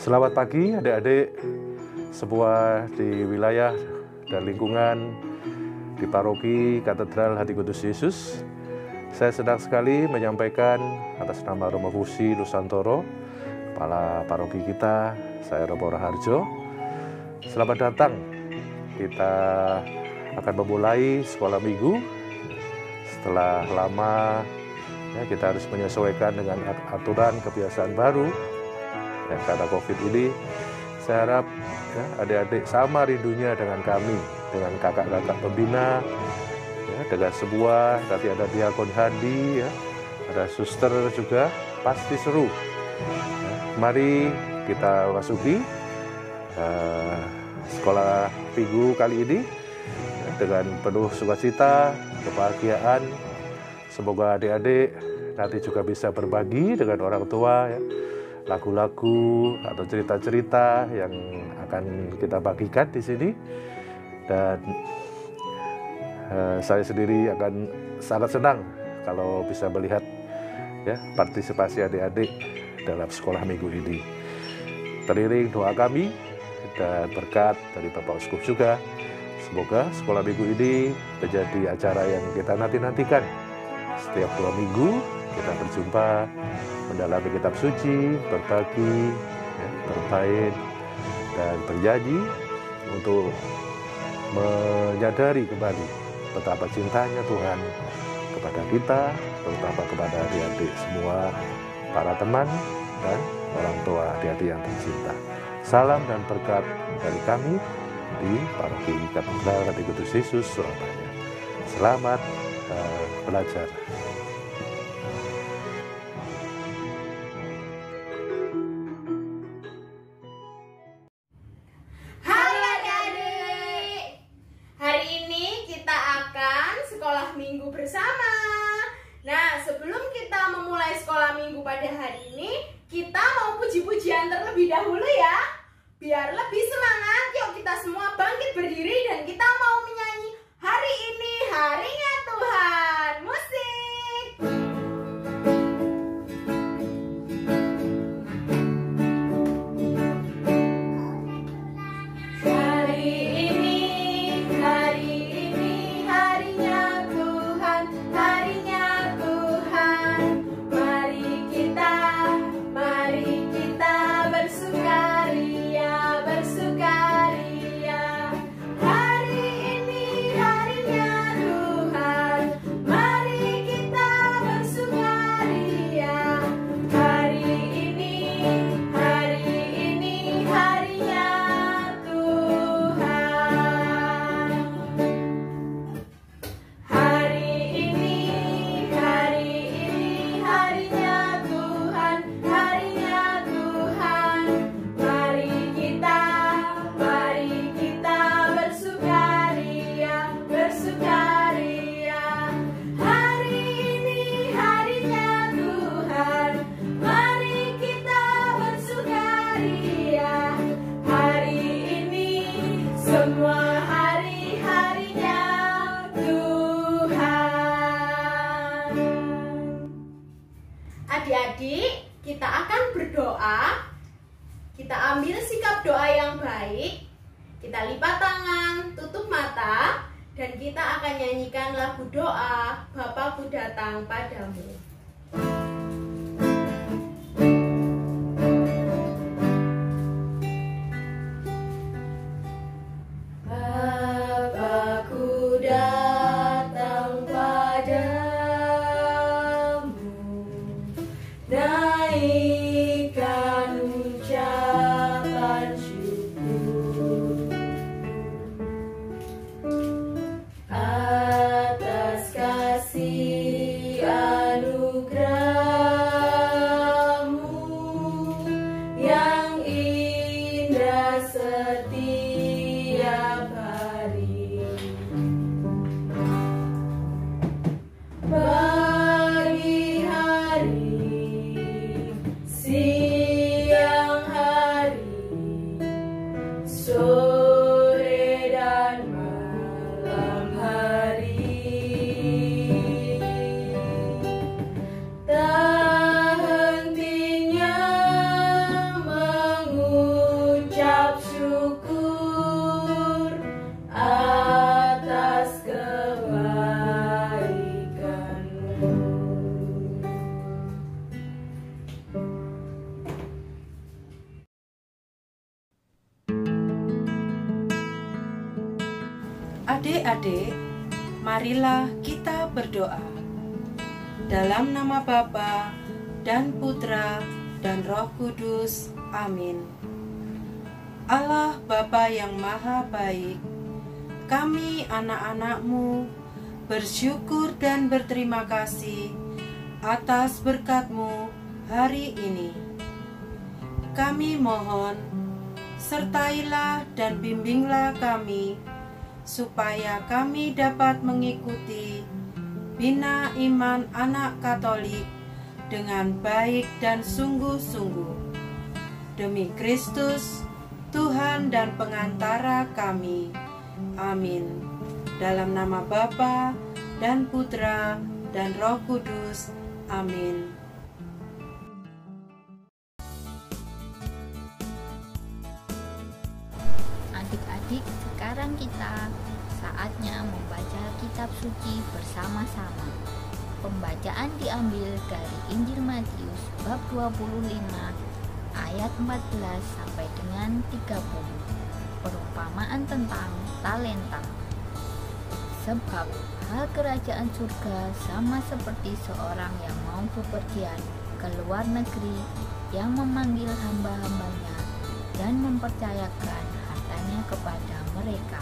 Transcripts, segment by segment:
Selamat pagi adik-adik semua di wilayah dan lingkungan di Paroki Katedral Hati Kudus Yesus. Saya senang sekali menyampaikan atas nama Romo Fusi Nusantoro, Kepala Paroki kita, saya Romo Raharjo. Selamat datang, kita akan memulai sekolah minggu. Setelah lama ya, kita harus menyesuaikan dengan aturan kebiasaan baru. Ya, karena COVID ini, saya harap ya, adik-adik sama rindunya dengan kami, dengan kakak-kakak pembina, ya, dengan semua, nanti ada diakon handi, ya, ada suster juga, pasti seru. Ya, mari kita masuki sekolah minggu kali ini ya, dengan penuh sukacita, kebahagiaan. Semoga adik-adik nanti juga bisa berbagi dengan orang tua, ya, lagu-lagu atau cerita-cerita yang akan kita bagikan di sini. Dan saya sendiri akan sangat senang kalau bisa melihat ya partisipasi adik-adik dalam sekolah minggu ini. Teriring doa kami dan berkat dari Bapak Uskup juga. Semoga sekolah minggu ini menjadi acara yang kita nanti-nantikan. Setiap 2 minggu kita berjumpa, mendalami kitab suci, berbagi, ya, bermain, dan bernyanyi untuk menyadari kembali betapa cintanya Tuhan kepada kita, terutama kepada adik-adik semua, para teman dan orang tua adik-adik yang tercinta. Salam dan berkat dari kami di Paroki Katedral Hati Kudus Yesus, Surabaya. Selamat belajar. Minggu bersama. Nah, sebelum kita memulai sekolah minggu pada hari ini, kita mau puji-pujian terlebih dahulu ya. Biar lebih semangat, yuk kita semua bangkit berdiri dan kita mau menyanyi Hari Ini Harinya Tuhan. Musik. Adik-adik, kita akan berdoa. Kita ambil sikap doa yang baik. Kita lipat tangan, tutup mata, dan kita akan nyanyikan lagu doa Bapakku Datang Padamu. Bapakku datang padamu, naikkan ucapan syukur atas kasih anugerah Adik-adik, marilah kita berdoa. Dalam nama Bapa dan Putra dan Roh Kudus. Amin. Allah Bapa yang Maha Baik, kami anak-anak-Mu bersyukur dan berterima kasih atas berkat-Mu hari ini. Kami mohon, sertailah dan bimbinglah kami, supaya kami dapat mengikuti bina iman anak Katolik dengan baik dan sungguh-sungguh. Demi Kristus, Tuhan dan pengantara kami. Amin. Dalam nama Bapa dan Putra dan Roh Kudus. Amin. Adik-adik, sekarang kita saatnya membaca kitab suci bersama-sama. Pembacaan diambil dari Injil Matius bab 25 ayat 14 sampai dengan 30. Perumpamaan tentang talenta. Sebab hal kerajaan surga sama seperti seorang yang mau bepergian ke luar negeri, yang memanggil hamba-hambanya dan mempercayakan hartanya kepada mereka.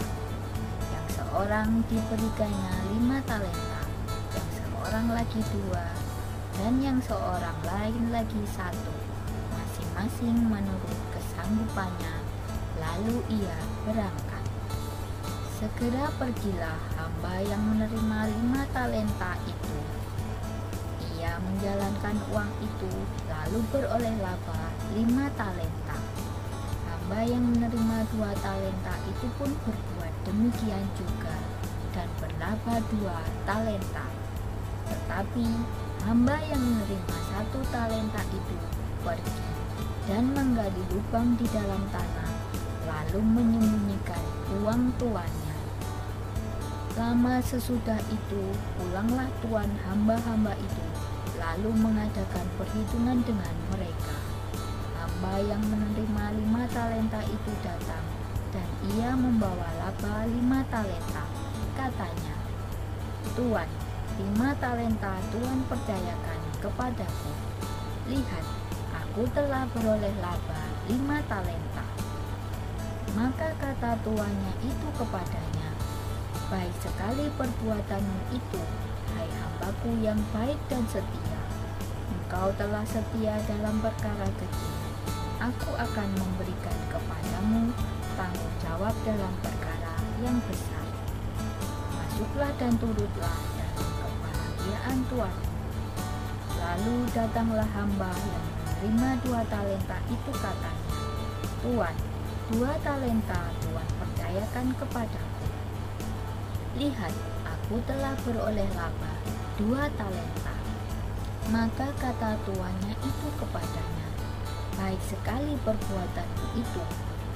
Yang seorang diberikannya 5 talenta, yang seorang lagi 2, dan yang seorang lain lagi 1, masing-masing menurut kesanggupannya. Lalu ia berangkat. Segera pergilah hamba yang menerima 5 talenta itu. Ia menjalankan uang itu, lalu beroleh laba 5 talenta. Hamba yang menerima 2 talenta itu pun berbuat demikian juga, dan berlaba 2 talenta. Tetapi hamba yang menerima 1 talenta itu pergi dan menggali lubang di dalam tanah, lalu menyembunyikan uang tuannya. Lama sesudah itu, pulanglah tuan hamba-hamba itu, lalu mengadakan perhitungan dengan mereka. Hamba yang menerima 5 talenta itu datang, dan ia membawa laba 5 talenta. Katanya, "Tuan, 5 talenta Tuan percayakan kepadaku. Lihat, aku telah beroleh laba 5 talenta." Maka kata tuannya itu kepadanya, "Baik sekali perbuatanmu itu, hai hambaku yang baik dan setia. Engkau telah setia dalam perkara kecil. Aku akan memberikan kepadamu tanggung jawab dalam perkara yang besar. Masuklah dan turutlah dalam kebahagiaan Tuanmu." Lalu datanglah hamba yang menerima 2 talenta itu, katanya, "Tuan, 2 talenta Tuan percayakan kepadaku. Lihat, aku telah beroleh laba 2 talenta." Maka kata tuannya itu kepadanya, "Baik sekali perbuatanmu itu,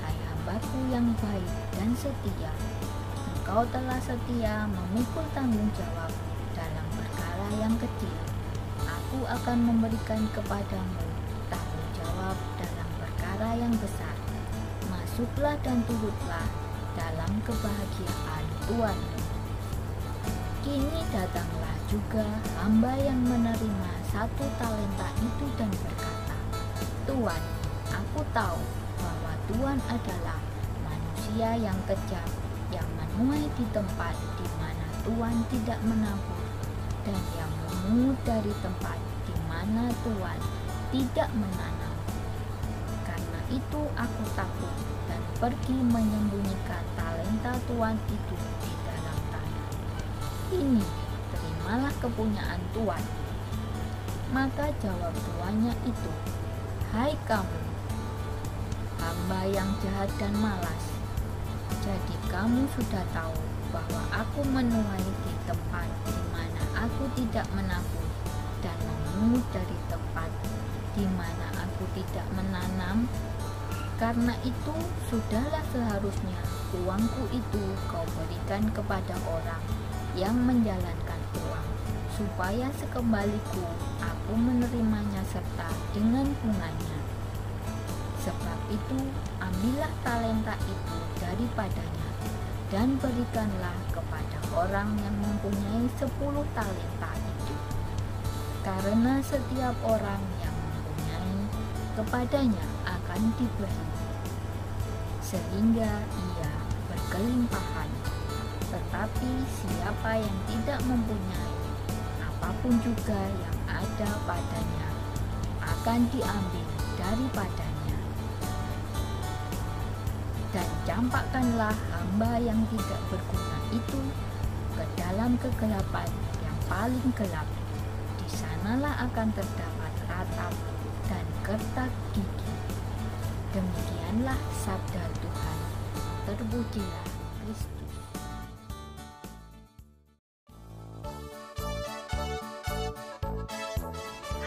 hai hambaku yang baik dan setia. Engkau telah setia memikul tanggung jawab dalam perkara yang kecil. Aku akan memberikan kepadamu tanggung jawab dalam perkara yang besar. Masuklah dan turutlah dalam kebahagiaan Tuanmu." Kini datanglah juga hamba yang menerima 1 talenta itu dan berkata, "Tuan, aku tahu bahwa Tuan adalah manusia yang kejam, yang menuai di tempat di mana Tuan tidak menabur, dan yang memungut dari tempat di mana Tuan tidak menanam. Karena itu aku takut dan pergi menyembunyikan talenta Tuan itu di dalam tanah. Ini, terimalah kepunyaan Tuan." Maka jawab tuannya itu, "Hai kamu, hamba yang jahat dan malas. Jadi kamu sudah tahu bahwa aku menuai di tempat di mana aku tidak menabur, dan memungut dari tempat di mana aku tidak menanam. Karena itu sudahlah seharusnya uangku itu kau berikan kepada orang yang menjalankan uang, supaya sekembaliku aku menerimanya serta dengan bunganya. Sebab itu ambillah talenta itu daripadanya, dan berikanlah kepada orang yang mempunyai 10 talenta itu. Karena setiap orang yang mempunyai, kepadanya akan diberi, sehingga ia berkelimpahan. Tetapi siapa yang tidak mempunyai, apapun juga yang ada padanya akan diambil daripadanya. Dan campakkanlah hamba yang tidak berguna itu ke dalam kegelapan yang paling gelap. Di sanalah akan terdapat ratap dan gertak gigi. Demikianlah sabda Tuhan. Terpujilah Kristus.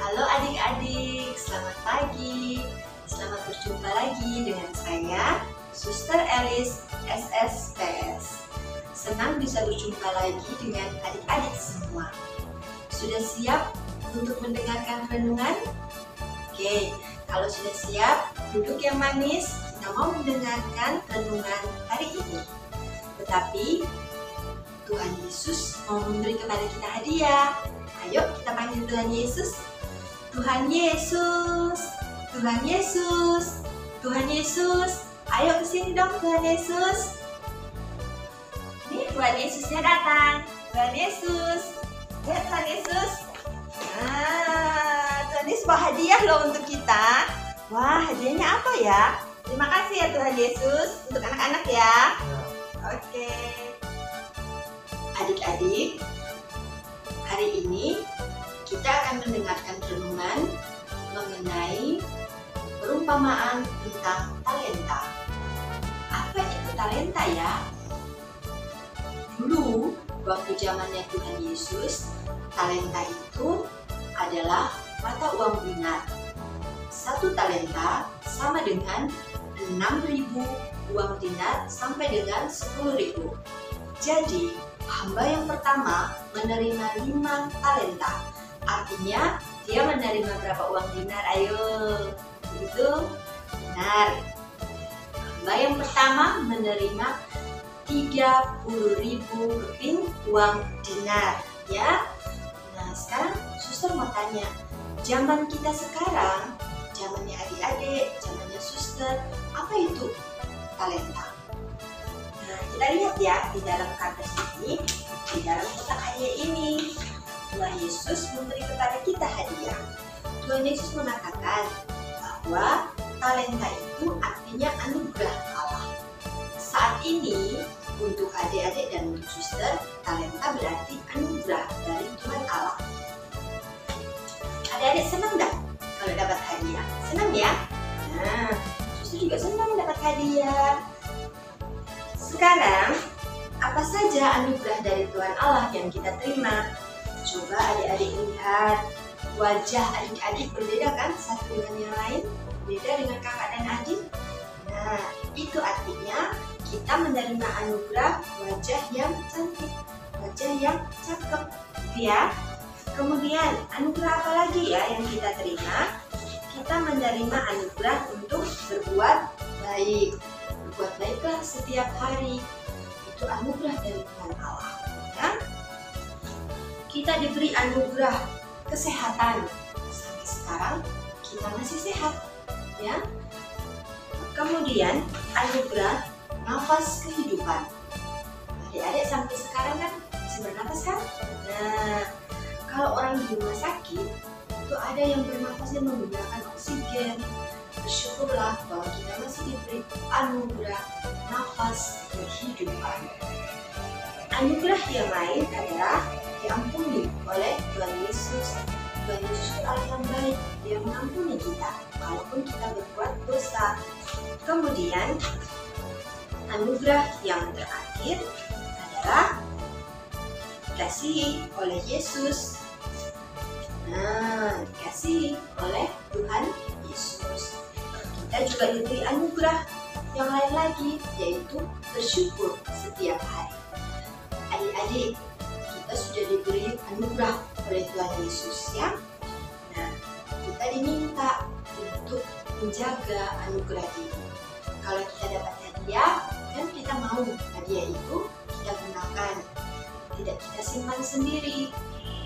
Halo adik-adik, selamat pagi. Selamat berjumpa lagi dengan saya, Suster Elis SSPS. Senang bisa berjumpa lagi dengan adik-adik semua. Sudah siap untuk mendengarkan renungan? Oke, kalau sudah siap, duduk yang manis. Kita mau mendengarkan renungan hari ini. Tetapi Tuhan Yesus mau memberi kepada kita hadiah. Ayo kita panggil Tuhan Yesus. Tuhan Yesus, Tuhan Yesus, Tuhan Yesus. Ayo kesini dong Tuhan Yesus. Nih Tuhan Yesusnya datang. Tuhan Yesus. Lihat Tuhan Yesus. Tuhan Yesus bawa hadiah loh untuk kita. Wah, hadiahnya apa ya? Terima kasih ya Tuhan Yesus. Untuk anak-anak ya. Oke. Adik-adik, hari ini kita akan mendengarkan renungan mengenai perumpamaan tentang talenta. Apa itu talenta ya? Dulu, waktu zamannya Tuhan Yesus, talenta itu adalah mata uang dinar. 1 talenta sama dengan 6.000 uang dinar sampai dengan 10.000. Jadi, hamba yang pertama menerima 5 talenta. Artinya, dia menerima berapa uang dinar? Ayo, begitu? Benar. Hamba yang pertama menerima 30.000 keping uang dinar, ya. Nah, sekarang suster mau tanya, zaman kita sekarang, zamannya adik-adik, zamannya suster, apa itu talenta? Nah, kita lihat ya di dalam kertas ini, di dalam kotak hadiah ini, Tuhan Yesus memberi kepada kita hadiah. Tuhan Yesus mengatakan bahwa talenta itu artinya anugerah Allah. Saat ini untuk adik-adik dan untuk suster, talenta berarti anugerah dari Tuhan Allah. Adik-adik senang nggak kalau dapat hadiah? Senang ya? Nah, suster juga senang dapat hadiah. Sekarang, apa saja anugerah dari Tuhan Allah yang kita terima? Coba adik-adik lihat, wajah adik-adik berbeda kan satu dengan yang lain? Beda dengan kakak dan adik? Nah, itu artinya kita menerima anugerah wajah yang cantik, wajah yang cakep, gitu ya. Kemudian, anugerah apa lagi ya yang kita terima? Kita menerima anugerah untuk berbuat baik. Berbuat baiklah setiap hari. Itu anugerah dari Tuhan Allah. Ya? Kita diberi anugerah kesehatan. Sampai sekarang kita masih sehat, ya. Kemudian anugerah nafas kehidupan. Adik-adik sampai sekarang kan masih bernafas kan? Nah, kalau orang di rumah sakit itu ada yang bernafasnya menggunakan oksigen. Bersyukurlah bahwa kita masih diberi anugerah nafas kehidupan. Anugerah yang lain adalah diampuni oleh Tuhan Yesus. Tuhan Yesus itu Allah yang baik, Dia mengampuni kita walaupun kita berbuat dosa. Kemudian anugerah yang terakhir adalah dikasihi oleh Yesus. Nah, dikasihi oleh Tuhan Yesus. Kita juga diberi anugerah yang lain lagi, yaitu bersyukur setiap hari. Adik-adik, kita sudah diberi anugerah oleh Tuhan Yesus, ya. Nah, kita diminta untuk menjaga anugerah ini. Kalau kita dapat hadiah, Kan kita mau hadiah itu kita gunakan, tidak kita simpan sendiri.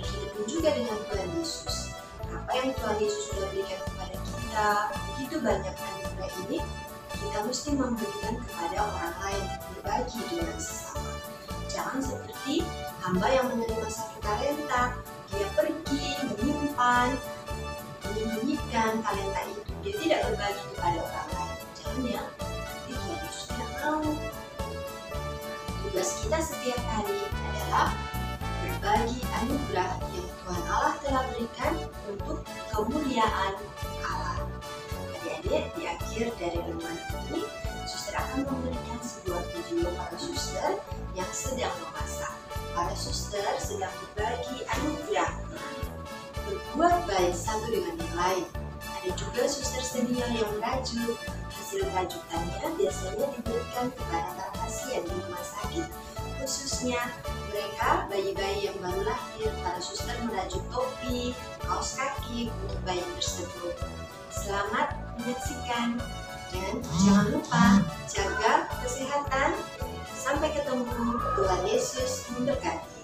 Begitupun juga dengan Tuhan Yesus. Apa yang Tuhan Yesus sudah berikan kepada kita, begitu banyak anugerah ini, kita mesti memberikan kepada orang lain, berbagi dengan sesama. Jangan seperti hamba yang menerima 1 talenta, dia pergi menyimpan, menyembunyikan talenta itu, dia tidak berbagi kepada orang lain. Jangan ya, nanti Tuhan Yesus tidak mau. Tugas kita setiap hari adalah berbagi anugerah yang Tuhan Allah telah berikan untuk kemuliaan Allah. Adik-adik, di akhir dari renungan ini, suster akan memberikan sebuah video para suster yang sedang memasak. Para suster sedang berbagi anugerah, berbuat baik satu dengan yang lain. Ada juga suster senior yang merajut. Hasil rajutannya biasanya diberikan kepada para pasien di rumah sakit, khususnya mereka bayi-bayi yang baru lahir. Para suster merajut topi, kaos kaki untuk bayi tersebut. Selamat menyaksikan dan jangan lupa jaga kesehatan. Sampai ketemu, Tuhan Yesus memberkati.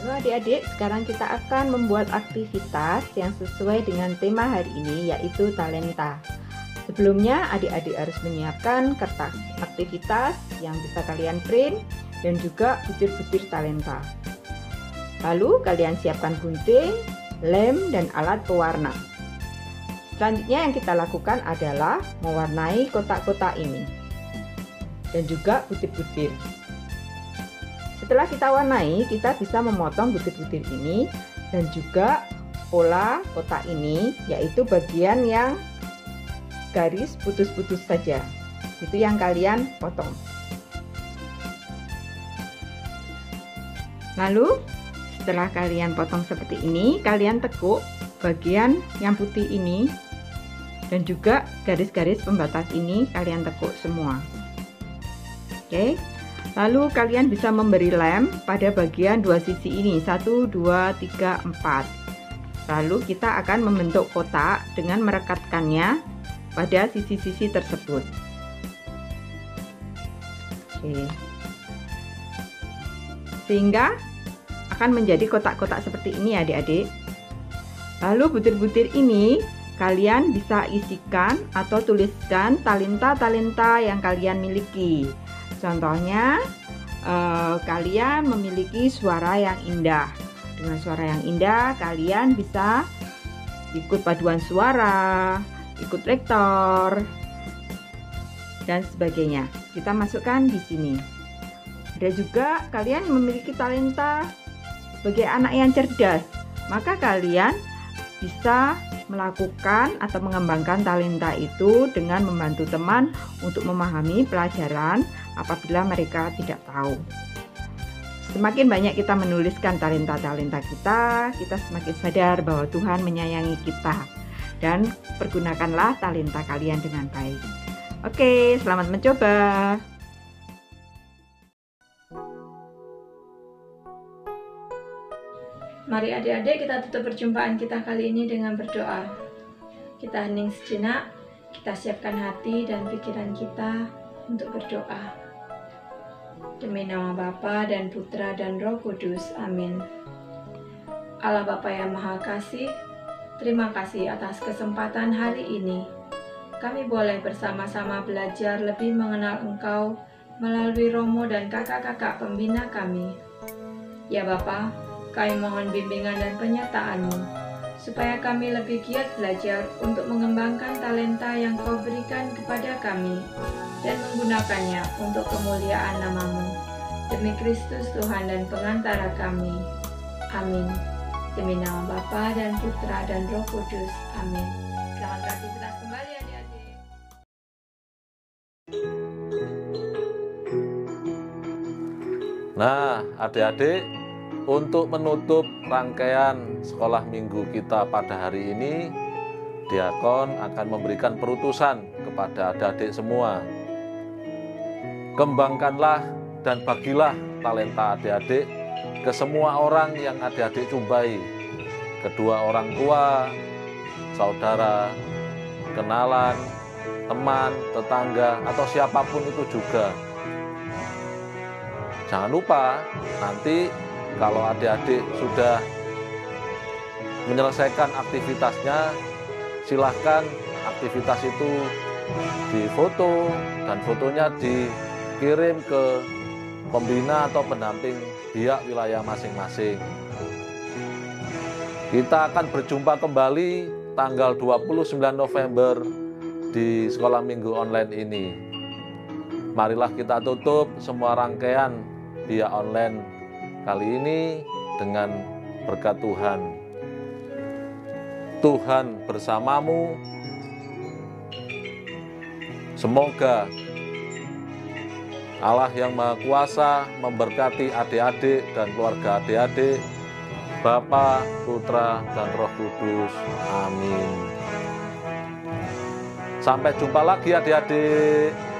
Halo adik-adik, sekarang kita akan membuat aktivitas yang sesuai dengan tema hari ini, yaitu talenta. Sebelumnya adik-adik harus menyiapkan kertas aktivitas yang bisa kalian print dan juga butir-butir talenta. Lalu kalian siapkan gunting, lem, dan alat pewarna. Selanjutnya yang kita lakukan adalah mewarnai kotak-kotak ini dan juga butir-butir. Setelah kita warnai, kita bisa memotong butir-butir ini dan juga pola kotak ini, yaitu bagian yang garis putus-putus saja. Itu yang kalian potong. Lalu setelah kalian potong seperti ini, kalian tekuk bagian yang putih ini dan juga garis-garis pembatas ini kalian tekuk semua. Oke. Lalu kalian bisa memberi lem pada bagian dua sisi ini, 1, 2, 3, 4. Lalu kita akan membentuk kotak dengan merekatkannya pada sisi-sisi tersebut. Oke. Sehingga akan menjadi kotak-kotak seperti ini adik-adik. Lalu butir-butir ini kalian bisa isikan atau tuliskan talenta-talenta yang kalian miliki. Contohnya, kalian memiliki suara yang indah. Dengan suara yang indah, kalian bisa ikut paduan suara, ikut rektor, dan sebagainya. Kita masukkan di sini. Ada juga kalian memiliki talenta sebagai anak yang cerdas, maka kalian bisa melakukan atau mengembangkan talenta itu dengan membantu teman untuk memahami pelajaran apabila mereka tidak tahu. Semakin banyak kita menuliskan talenta-talenta kita, kita semakin sadar bahwa Tuhan menyayangi kita. Dan pergunakanlah talenta kalian dengan baik. Oke, selamat mencoba. Mari adik-adik kita tutup perjumpaan kita kali ini dengan berdoa. Kita hening sejenak, kita siapkan hati dan pikiran kita untuk berdoa. Demi nama Bapa dan Putra dan Roh Kudus, amin. Allah Bapa yang Maha Kasih, terima kasih atas kesempatan hari ini. Kami boleh bersama-sama belajar lebih mengenal Engkau melalui Romo dan kakak-kakak pembina kami. Ya Bapa, kami mohon bimbingan dan penyertaan-Mu, supaya kami lebih giat belajar untuk mengembangkan talenta yang Kau berikan kepada kami, dan menggunakannya untuk kemuliaan nama-Mu. Demi Kristus Tuhan dan pengantara kami. Amin. Demi nama Bapa dan Putra dan Roh Kudus. Amin. Selamat beraktivitas kembali adik-adik. Nah, adik-adik, untuk menutup rangkaian sekolah minggu kita pada hari ini, diakon akan memberikan perutusan kepada adik-adik semua. Kembangkanlah dan bagilah talenta adik-adik ke semua orang yang adik-adik jumpai, kedua orang tua, saudara, kenalan, teman, tetangga, atau siapapun itu juga. Jangan lupa, nanti kalau adik-adik sudah menyelesaikan aktivitasnya, silahkan aktivitas itu difoto dan fotonya dikirim ke pembina atau pendamping pihak wilayah masing-masing. Kita akan berjumpa kembali tanggal 29 November di sekolah minggu online ini. Marilah kita tutup semua rangkaian via online kali ini dengan berkat Tuhan. Tuhan bersamamu. Semoga Allah yang Maha Kuasa memberkati adik-adik dan keluarga adik-adik, Bapa, Putra, dan Roh Kudus. Amin. Sampai jumpa lagi adik-adik.